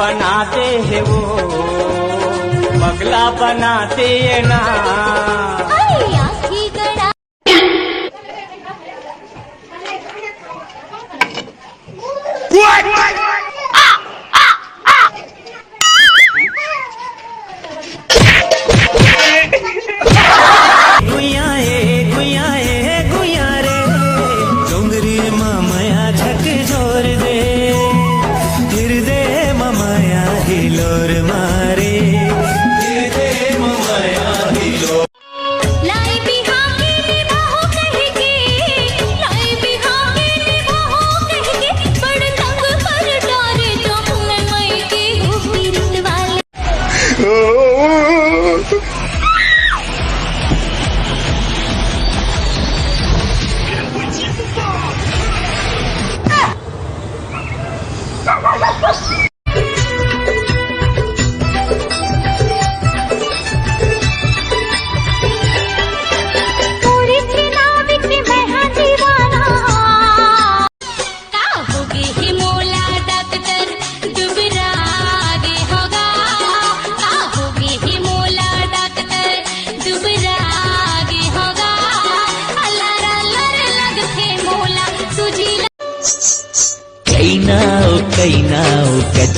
बनाते हैं वो, पगला बनाते हैं ना।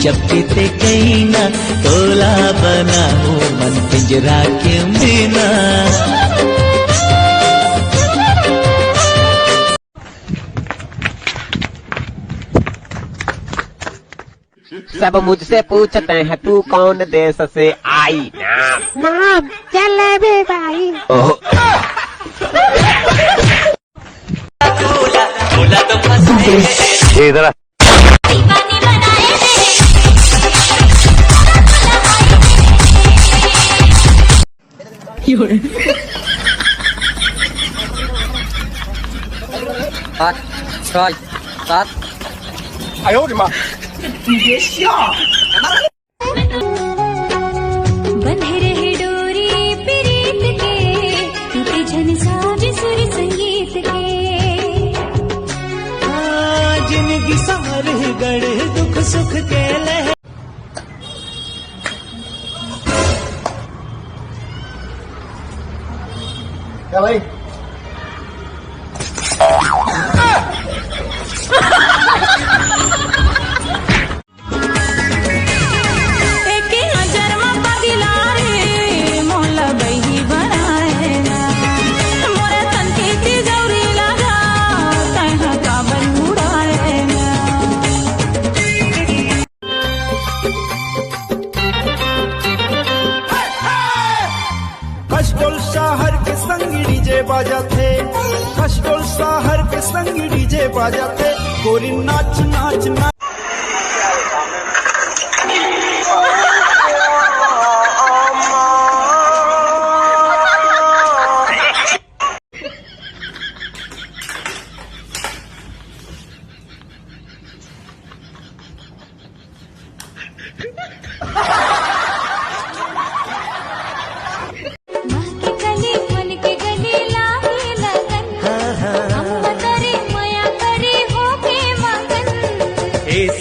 चपते कैना तोला बनाओ मन पिंजरा के बिना। सब मुझसे पूछते हैं तू कौन देश से आई। नाम जलेबी भाई। इधर8 6 7 哎呦我的妈！你别笑。बंधे रहे डोरी प्रीत के, टूटे झनसाज सुर संगीत के। जिंदगी समर गढ़ दुख सुख के लह। क्या भाई? खशडोल शहर के संग डीजे बाजा थे, खशडोल शहर के संग डीजे बाजा थे। गोरी नाच नाच नाच।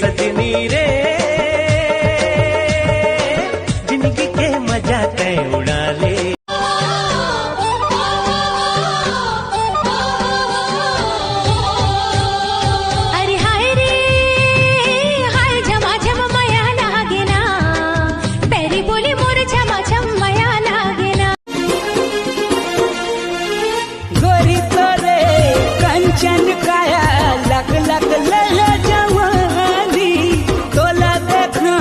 सजनी रे जिंदगी के मजा तय उड़ा ले। अरे हाय रे हाय झमा झम मया लागे ना, पैरी बोली मोर झमा झम मया लागे ना। गोरी तोरे कंचन काया लग लग लला जवानी, तोला देखना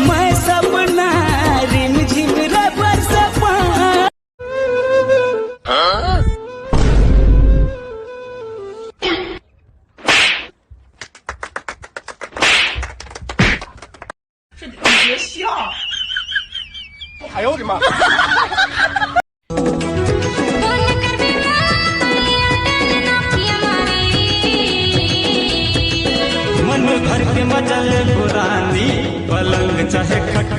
मैं सपना रिम झिम रबर सपना।你别笑。哎呦我的妈！ मन भर के मचल पुरानी पलंग चाहे खट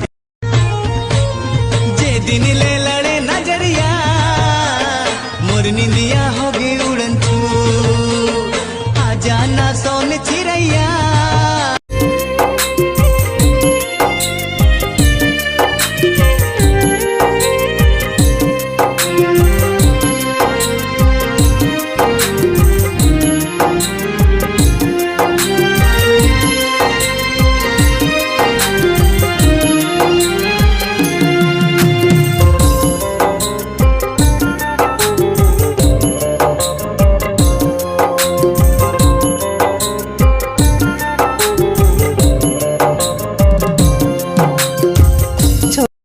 जे दिन ले